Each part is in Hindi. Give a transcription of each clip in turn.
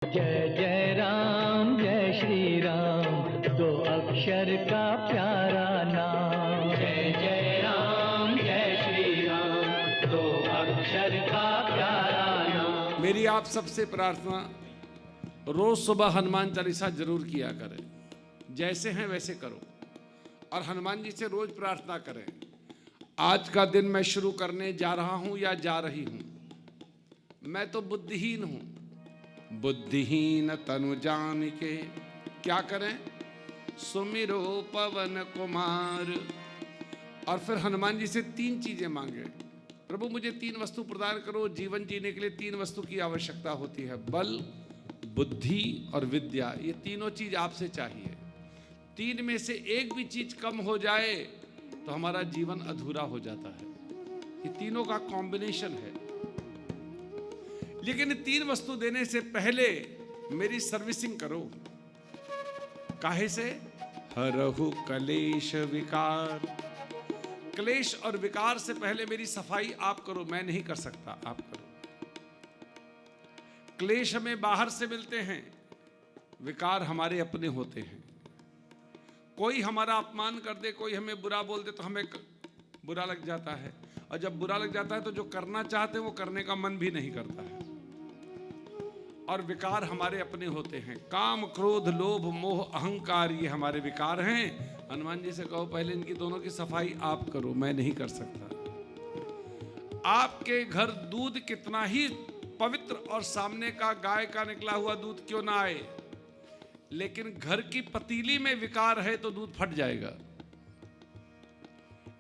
जय जय श्री राम, दो अक्षर का प्यारा नाम। जय श्री राम, दो अक्षर का प्यारा नाम। मेरी आप सबसे प्रार्थना, रोज सुबह हनुमान चालीसा जरूर किया करें। जैसे हैं वैसे करो और हनुमान जी से रोज प्रार्थना करें। आज का दिन मैं शुरू करने जा रहा हूं या जा रही हूं, मैं तो बुद्धिहीन हूं। बुद्धिहीन तनु जान के क्या करें, सुमिरो पवन कुमार। और फिर हनुमान जी से 3 चीजें मांगे। प्रभु मुझे 3 वस्तु प्रदान करो। जीवन जीने के लिए 3 वस्तु की आवश्यकता होती है, बल, बुद्धि और विद्या। ये तीनों चीज आपसे चाहिए। 3 में से एक भी चीज कम हो जाए तो हमारा जीवन अधूरा हो जाता है। ये तीनों का कॉम्बिनेशन है। लेकिन 3 वस्तु देने से पहले मेरी सर्विसिंग करो। काहे से? हरहु कलेश विकार। क्लेश और विकार से पहले मेरी सफाई आप करो, मैं नहीं कर सकता, आप करो। क्लेश हमें बाहर से मिलते हैं, विकार हमारे अपने होते हैं। कोई हमारा अपमान कर दे, कोई हमें बुरा बोल दे तो हमें बुरा लग जाता है, और जब बुरा लग जाता है तो जो करना चाहते हैं वो करने का मन भी नहीं करता है। और विकार हमारे अपने होते हैं। काम, क्रोध, लोभ, मोह, अहंकार, ये हमारे विकार हैं। हनुमान जी से कहो पहले इनकी दोनों की सफाई आप करो, मैं नहीं कर सकता। आपके घर दूध कितना ही पवित्र और सामने का गाय का निकला हुआ दूध क्यों ना आए, लेकिन घर की पतीली में विकार है तो दूध फट जाएगा।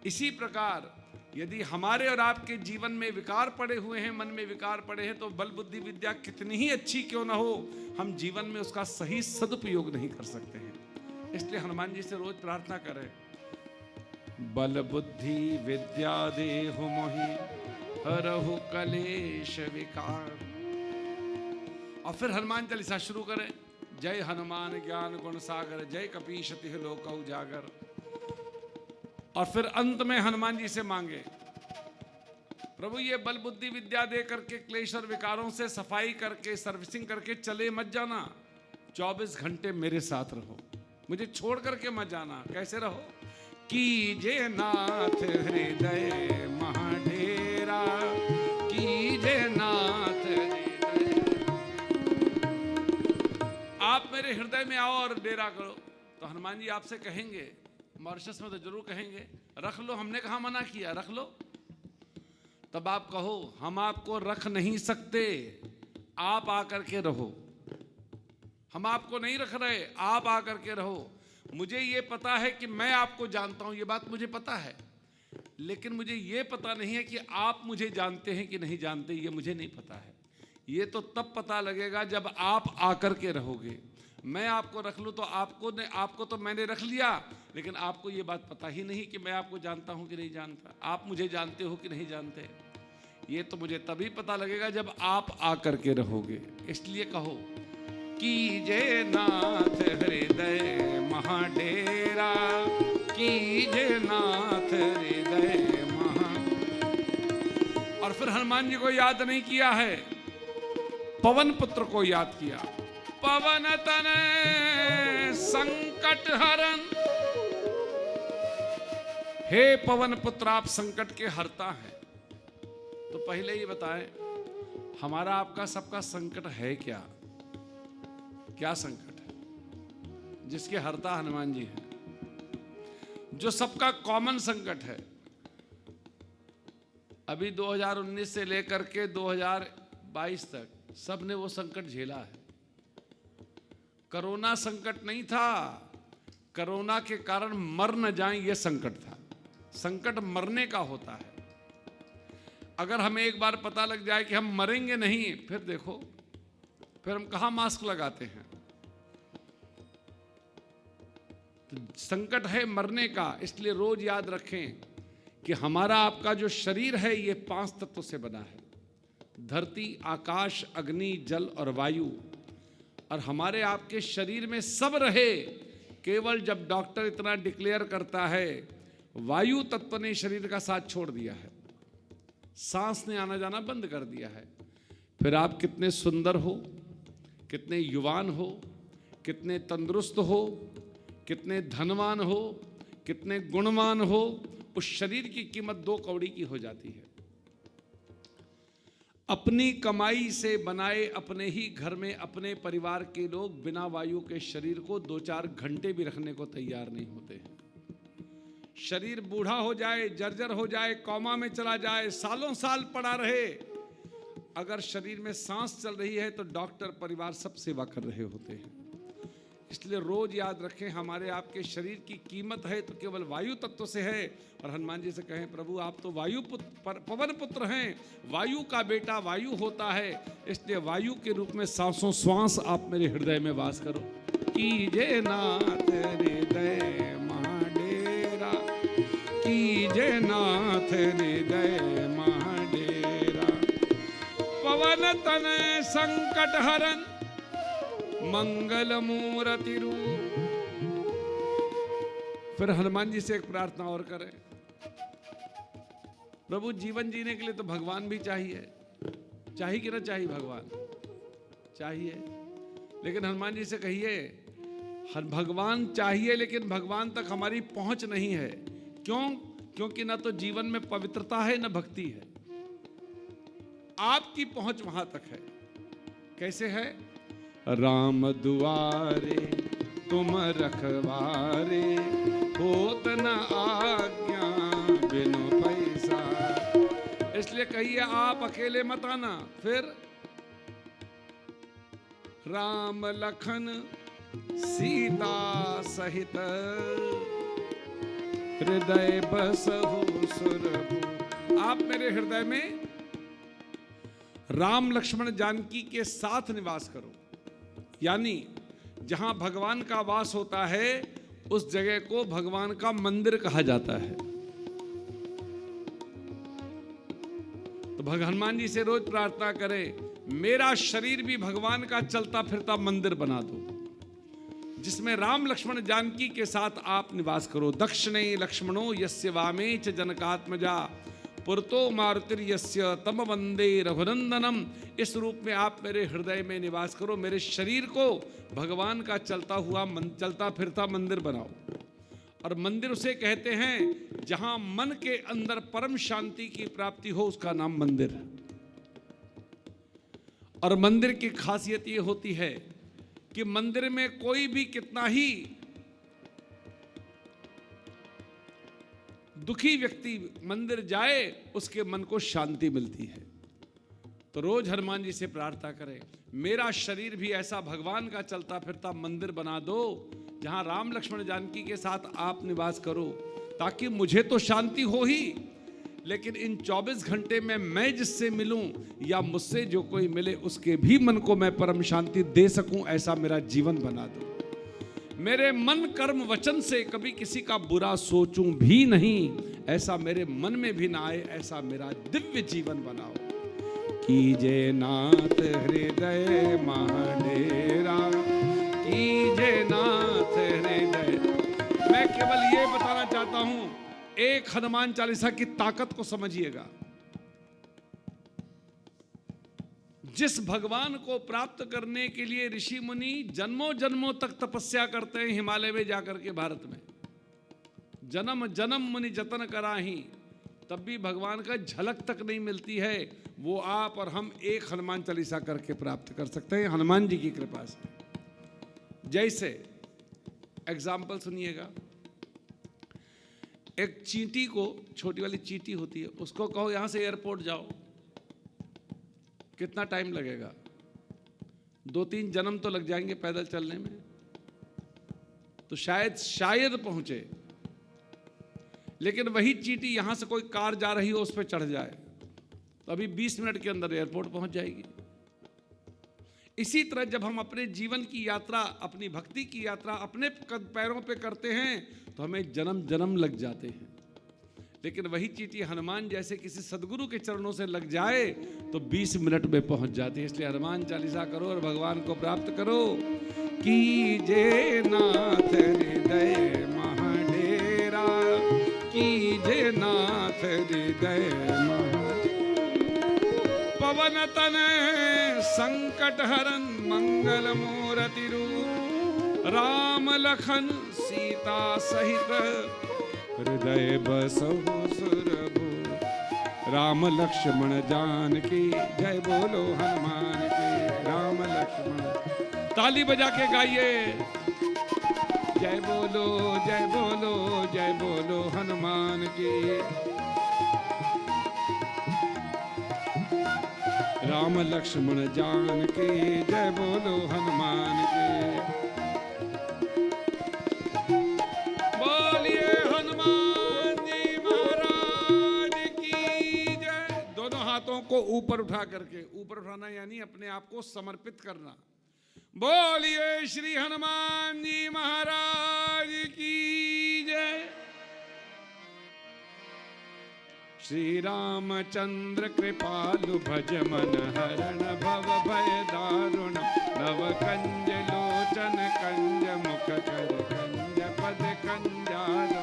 इसी प्रकार यदि हमारे और आपके जीवन में विकार पड़े हुए हैं, मन में विकार पड़े हैं, तो बल, बुद्धि, विद्या कितनी ही अच्छी क्यों ना हो, हम जीवन में उसका सही सदुपयोग नहीं कर सकते हैं। इसलिए हनुमान जी से रोज प्रार्थना करें, बल बुद्धि विद्या देहु मोहि, हरहु कलेश विकार। और फिर हनुमान चालीसा शुरू करें। जय हनुमान ज्ञान गुण सागर, जय कपीश तिह लोक उजागर। और फिर अंत में हनुमान जी से मांगे, प्रभु ये बल बुद्धि विद्या दे करके क्लेश और विकारों से सफाई करके सर्विसिंग करके चले मत जाना। 24 घंटे मेरे साथ रहो, मुझे छोड़ करके मत जाना। कैसे रहो? कीजे नाथ हृदय महाडेरा, कीजे नाथ हृदय। आप मेरे हृदय में आओ और डेरा करो। तो हनुमान जी आपसे कहेंगे, मॉरिशस में तो जरूर कहेंगे, रख लो। हमने कहा मना किया, रख लो। तब आप कहो, हम आपको रख नहीं सकते, आप आकर के रहो। हम आपको नहीं रख रहे, आप आकर के रहो। मुझे ये पता है कि मैं आपको जानता हूं, ये बात मुझे पता है, लेकिन मुझे ये पता नहीं है कि आप मुझे जानते हैं कि नहीं जानते, ये मुझे नहीं पता है। ये तो तब पता लगेगा जब आप आकर के रहोगे। मैं आपको रख लूं तो आपको तो मैंने रख लिया, लेकिन आपको ये बात पता ही नहीं कि मैं आपको जानता हूं कि नहीं जानता, आप मुझे जानते हो कि नहीं जानते। ये तो मुझे तभी पता लगेगा जब आप आकर के रहोगे। इसलिए कहो, कीजे नाथ हृदय महाडेरा, कीजे नाथ हृदय महा। और फिर हनुमान जी को याद नहीं किया है, पवन पुत्र को याद किया। पवन तनय संकट हरन, हे पवन पुत्र आप संकट के हरता हैं। तो पहले ही बताएं, हमारा आपका सबका संकट है क्या? क्या संकट है जिसके हरता हनुमान जी हैं? जो सबका कॉमन संकट है। अभी 2019 से लेकर के 2022 तक सबने वो संकट झेला है। कोरोना संकट नहीं था, कोरोना के कारण मर न जाएं ये संकट था। संकट मरने का होता है। अगर हमें एक बार पता लग जाए कि हम मरेंगे नहीं, फिर देखो, फिर हम कहां मास्क लगाते हैं। तो संकट है मरने का। इसलिए रोज याद रखें कि हमारा आपका जो शरीर है ये 5 तत्वों से बना है, धरती, आकाश, अग्नि, जल और वायु। और हमारे आपके शरीर में सब रहे, केवल जब डॉक्टर इतना डिक्लेयर करता है, वायु तत्व ने शरीर का साथ छोड़ दिया है, सांस ने आना जाना बंद कर दिया है, फिर आप कितने सुंदर हो, कितने युवान हो, कितने तंदुरुस्त हो, कितने धनवान हो, कितने गुणवान हो, उस शरीर की कीमत 2 कौड़ी की हो जाती है। अपनी कमाई से बनाए अपने ही घर में अपने परिवार के लोग बिना वायु के शरीर को 2-4 घंटे भी रखने को तैयार नहीं होते हैं। शरीर बूढ़ा हो जाए, जर्जर हो जाए, कोमा में चला जाए, सालों साल पड़ा रहे, अगर शरीर में सांस चल रही है तो डॉक्टर परिवार सब सेवा कर रहे होते हैं। इसलिए रोज याद रखें, हमारे आपके शरीर की कीमत है तो केवल वायु तत्व से है। और हनुमान जी से कहें, प्रभु आप तो वायु पुत्र, पवन पुत्र हैं, वायु का बेटा वायु होता है, इसलिए वायु के रूप में सांसों श्वास आप मेरे हृदय में वास करो। कीजे नाथ हृदय महाडेरा, कीजे नाथ हृदय महाडेरा, पवन तन संकट हरन मंगल मूर्ति रूप। फिर हनुमान जी से एक प्रार्थना और करें, प्रभु जीवन जीने के लिए तो भगवान भी चाहिए, चाहिए कि ना चाहिए? भगवान चाहिए, लेकिन हनुमान जी से कहिए भगवान चाहिए लेकिन भगवान तक हमारी पहुंच नहीं है। क्यों? क्योंकि ना तो जीवन में पवित्रता है, ना भक्ति है। आपकी पहुंच वहां तक है। कैसे है? राम दुआरे तुम रखवारे, होत न आज्ञा बिनु पैसा। इसलिए कहिए आप अकेले मत आना। फिर राम लखन सीता सहित, हृदय बसहु सुरभु। आप मेरे हृदय में राम लक्ष्मण जानकी के साथ निवास करो। यानी जहां भगवान का वास होता है उस जगह को भगवान का मंदिर कहा जाता है। तो हनुमान जी से रोज प्रार्थना करें, मेरा शरीर भी भगवान का चलता फिरता मंदिर बना दो, जिसमें राम लक्ष्मण जानकी के साथ आप निवास करो। दक्षिणे लक्ष्मणो यस्य वामे च जनकात्मजा, पुरतो मारुतिर यस्य तम वंदे रघुनंदनम। इस रूप में आप मेरे हृदय में निवास करो, मेरे शरीर को भगवान का चलता फिरता मंदिर बनाओ। और मंदिर उसे कहते हैं जहां मन के अंदर परम शांति की प्राप्ति हो, उसका नाम मंदिर है। और मंदिर की खासियत यह होती है कि मंदिर में कोई भी कितना ही दुखी व्यक्ति मंदिर जाए, उसके मन को शांति मिलती है। तो रोज हनुमान जी से प्रार्थना करें, मेरा शरीर भी ऐसा भगवान का चलता फिरता मंदिर बना दो, जहां राम लक्ष्मण जानकी के साथ आप निवास करो, ताकि मुझे तो शांति हो ही, लेकिन इन 24 घंटे में मैं जिससे मिलूं या मुझसे जो कोई मिले उसके भी मन को मैं परम शांति दे सकूं, ऐसा मेरा जीवन बना दो। मेरे मन कर्म वचन से कभी किसी का बुरा सोचूं भी नहीं, ऐसा मेरे मन में भी ना आए, ऐसा मेरा दिव्य जीवन बनाओ। कीजे नाथ हृदय महाडेरा, कीजे नाथ हृदय। मैं केवल ये बताना चाहता हूं, एक हनुमान चालीसा की ताकत को समझिएगा। जिस भगवान को प्राप्त करने के लिए ऋषि मुनि जन्मों जन्मों तक तपस्या करते हैं हिमालय में जाकर के, भारत में जन्म जन्म मुनि जतन कराही, तब भी भगवान का झलक तक नहीं मिलती है। वो आप और हम एक हनुमान चालीसा करके प्राप्त कर सकते हैं, हनुमान जी की कृपा से। जैसे एग्जाम्पल सुनिएगा, एक चींटी को, छोटी वाली चींटी होती है, उसको कहो यहां से एयरपोर्ट जाओ, कितना टाइम लगेगा? 2-3 जन्म तो लग जाएंगे पैदल चलने में, तो शायद पहुंचे। लेकिन वही चींटी यहां से कोई कार जा रही हो, उस पर चढ़ जाए तो अभी 20 मिनट के अंदर एयरपोर्ट पहुंच जाएगी। इसी तरह जब हम अपने जीवन की यात्रा, अपनी भक्ति की यात्रा अपने पैरों पे करते हैं तो हमें जन्म जन्म लग जाते हैं। लेकिन वही चींटी हनुमान जैसे किसी सदगुरु के चरणों से लग जाए तो 20 मिनट में पहुंच जाती है। इसलिए हनुमान चालीसा करो और भगवान को प्राप्त करो। कीजे नाथ हृदय महाडेरा, कीजे नाथ हृदय महाडेरा, पवन सनातन संकट हरन मंगल मूर्ति रूप राम लखन सीता सहित हृदय बसहु सुरभु। राम लक्ष्मण जानकी जय बोलो हनुमान की। राम लक्ष्मण ताली बजा के गाइए जय बोलो जय बोलो जय बोलो हनुमान की। राम लक्ष्मण जानकी जय बोलो हनुमान की। बोलिए हनुमान जी महाराज की जय। दोनों हाथों को ऊपर उठा करके, ऊपर उठाना यानी अपने आप को समर्पित करना। बोलिए श्री हनुमान जी महाराज की जय। श्री रामचंद्र कृपालु भज मन हरण भव भय दारुण नव कंज लोचन कंज मुख कर कंज पद कंजाल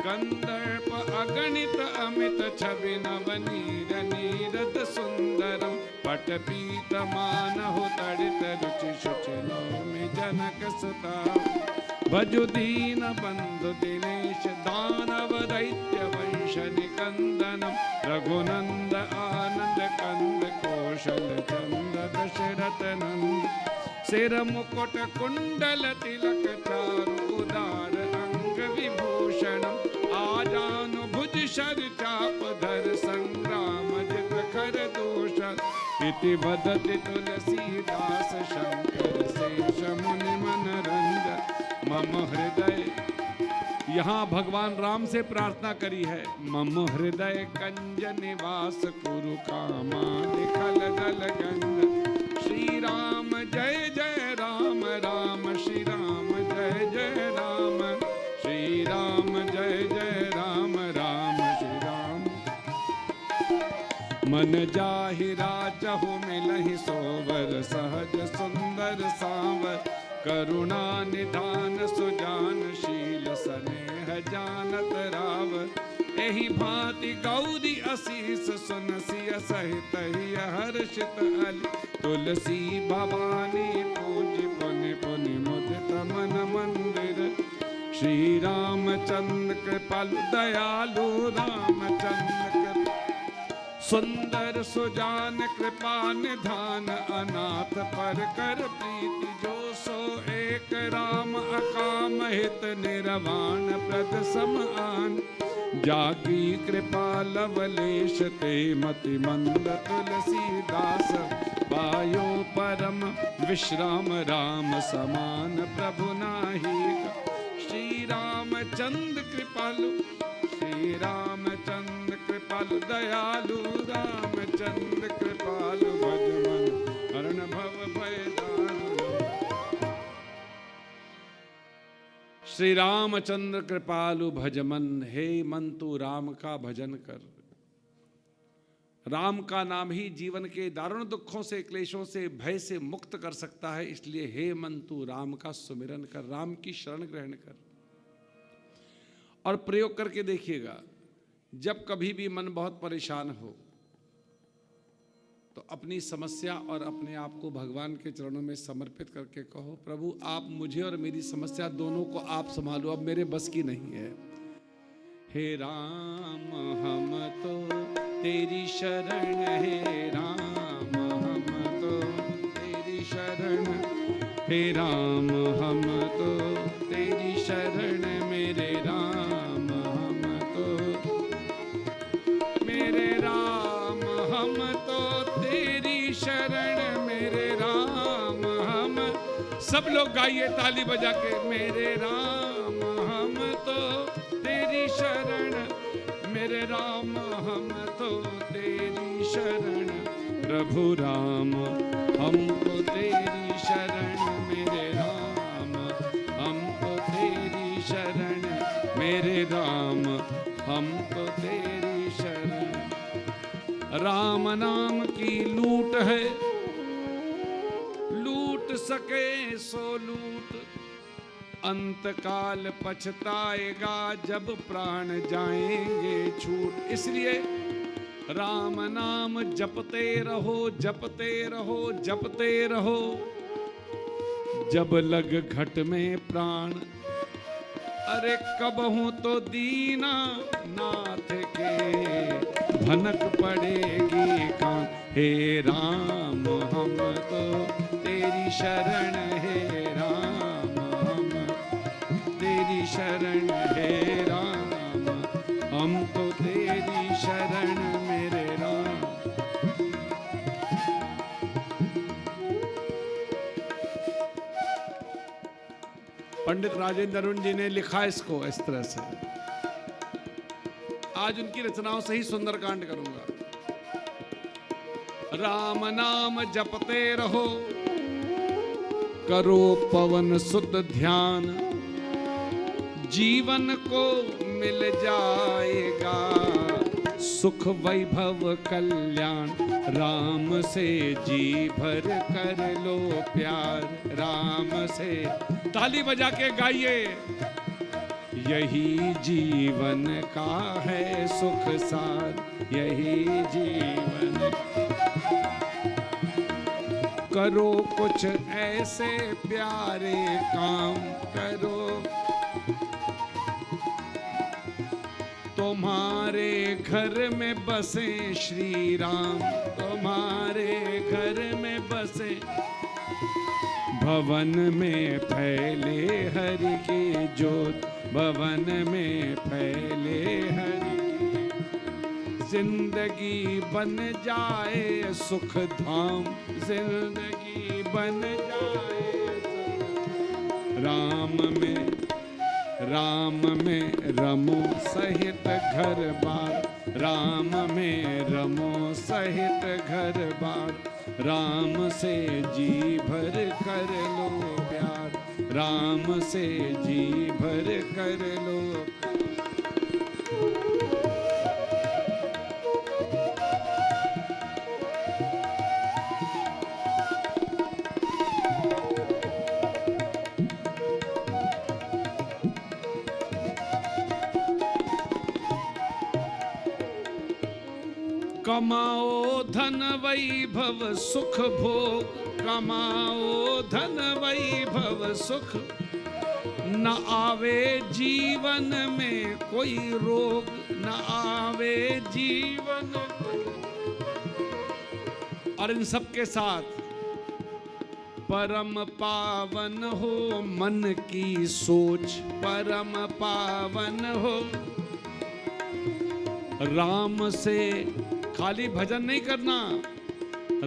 कंदर्प अगणित अमित छवि नवनीर नीरद सुंदरम पट पीत मानहु तड़ित रुचि शुचि नौमि जनक सुता। भजु दीन बंधु दिनेश दानव दैत्य वंश निकंदनम रघुनंद आनंद कंद कौशल चंद दशरथ नंद। सिर मुकुट कुंडल तिलक चारु उदार अंग विभूषणम आजानु भुज शर चाप धर संग्राम जित खर दूषण। इति वदति तुलसीदास शंकर शेष मुनि मनरंजन मम हृदय। यहाँ भगवान राम से प्रार्थना करी है मम हृदय कंज निवास कुरु कामा निखल दल गंग। श्री राम जय जय राम राम श्री राम जय जय राम श्री राम जय जय राम राम श्री राम। मन जाहि राजहु मिलहि सोवर सहज सुंदर सांवर करुणा निधान सुजान शील स्नेह जानत राव। एहि भांति गौरी असीस सुनसिय सहित ही हर्षित अली तुलसी भवानी पूज्य पुनि पुनि मुदित मन मंदिर। श्री रामचंद्र कृपालु दयालु रामचंद्र सुंदर सुजान कृपा निधान अनाथ पर कर प्रीति जो सो एक राम अकाम हित निर्वाण प्रद समान। जाकी कृपा लवलेश ते मति मंद तुलसीदास पायो परम विश्राम राम समान प्रभु नाहि। श्री रामचंद्र कृपालु श्री रामचंद्र कृपालु दयालु रामचंद्र कृपालु भज मन हरण भव भय दारुण। श्री रामचंद्र कृपालु भज मन। हे मन तू राम का भजन कर। राम का नाम ही जीवन के दारुण दुखों से क्लेशों से भय से मुक्त कर सकता है। इसलिए हे मन तू राम का सुमिरन कर, राम की शरण ग्रहण कर और प्रयोग करके देखिएगा। जब कभी भी मन बहुत परेशान हो तो अपनी समस्या और अपने आप को भगवान के चरणों में समर्पित करके कहो प्रभु आप मुझे और मेरी समस्या दोनों को आप संभालो, अब मेरे बस की नहीं है। हे राम हम तो तेरी शरण, हे राम हम तो तेरी शरण, हे राम हम तो तेरी शरण, मेरे राम हम तो, मेरे राम हम तो तेरी शरण, मेरे राम हम। सब लोग गाइए ताली बजा के, मेरे राम हम तो तेरी शरण, मेरे राम हम तो तेरी शरण, प्रभु राम हमको तेरी शरण, मेरे राम हमको तेरी शरण, मेरे राम हमको तेरी शरण। राम नाम की लूट है, लूट सके सो लूट, अंत काल पछताएगा जब प्राण जाएंगे छूट। इसलिए राम नाम जपते रहो, जपते रहो, जपते रहो। जब लग घट में प्राण, अरे कब हूं तो दीना नाथ के भनक पड़ेगी कान। हे राम हम तो तेरी शरण, हे राम हम तेरी शरण, हे राम हम तो तेरी शरण मेरे राम। पंडित राजेंद्र अरुण जी ने लिखा इसको इस तरह से। आज उनकी रचनाओं से ही सुंदरकांड करूंगा। राम नाम जपते रहो, करो पवन सुत ध्यान। जीवन को मिल जाएगा सुख वैभव कल्याण। राम से जी भर कर लो प्यार, राम से। ताली बजा के गाइए। यही जीवन का है सुख सार, यही जीवन। करो कुछ ऐसे प्यारे काम, करो तुम्हारे घर में बसे श्री राम, तुम्हारे घर में बसे। भवन में फैले हरि की जोत, भवन में फैले हरि की। जिंदगी बन जाए सुख धाम, जिंदगी बन जाए राम में। राम में रमो सहित घर बार, राम में रमो सहित घर बार। राम से जी भर कर लो प्यार, राम से जी भर कर लो। कमाओ धन वैभव सुख भोग, कमाओ धन वैभव सुख। न आवे जीवन में कोई रोग, न आवे जीवन। और इन सब के साथ परम पावन हो मन की सोच, परम पावन हो। राम से खाली भजन नहीं करना,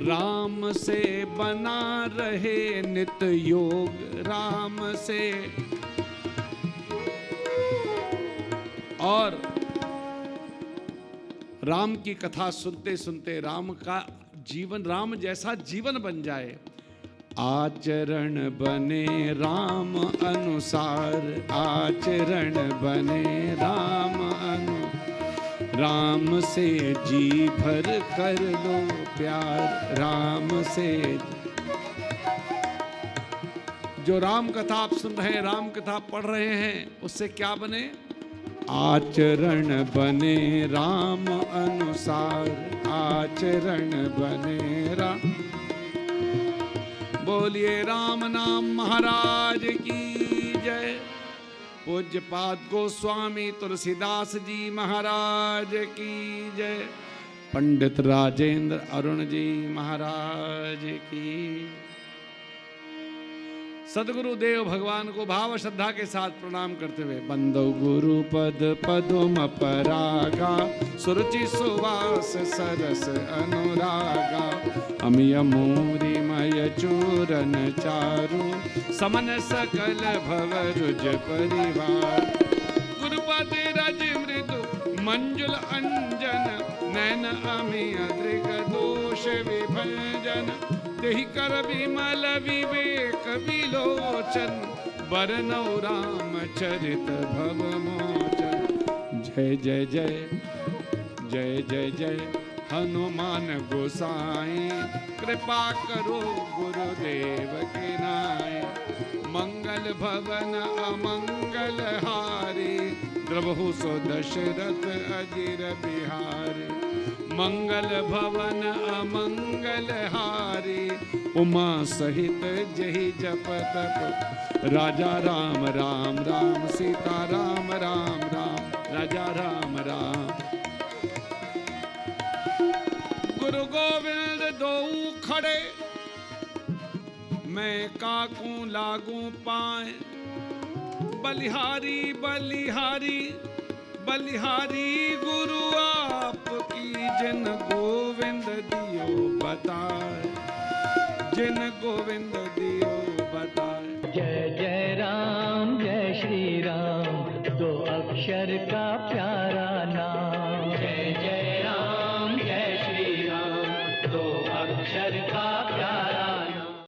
राम से बना रहे नित योग, राम से। और राम की कथा सुनते सुनते राम का जीवन, राम जैसा जीवन बन जाए। आचरण बने राम अनुसार, आचरण बने राम अनुसार। राम से जी भर कर लो प्यार, राम से। जो राम कथा आप सुन रहे हैं, राम कथा पढ़ रहे हैं, उससे क्या बने? आचरण बने राम अनुसार, आचरण बने राम। बोलिए राम नाम महाराज की जय। पूज्यपाद गोस्वामी तुलसीदास जी महाराज की जय। पंडित राजेंद्र अरुण जी महाराज की। सदगुरु देव भगवान को भाव श्रद्धा के साथ प्रणाम करते हुए। बंदो गुरु पद पदुम परागा, सुरुचि सुवास सरस अनुरागा। अमिय मूरि मय चूरन चारु, समन सकल भव रुज परिवार। गुरुपद रज मृदु मंजुल अंजन, नैन अमिय दृग दोष विभंजन। तेहि कर विमल विवेक विलोचन, बरनौ रामचरित भव मोचन। जय जय जय जय जय जय हनुमान गोसाई, कृपा करो गुरुदेव के नाय। मंगल भवन अमंगल हारी, द्रवहु सो दशरथ अजिर बिहारी। मंगल भवन अमंगल हारी, उमा सहित जही जप तप, राजा राम राम राम, सीता राम राम राम, राजा राम राम। गुरु गोविंद दो खड़े, मैं काकू लागू पाए, बलिहारी बलिहारी बलिहारी गुरु आपकी, जिन गोविंद दियो बताए, जिन गोविंद दियो बताए। जय जय राम जय श्री राम, दो अक्षर का प्यारा नाम।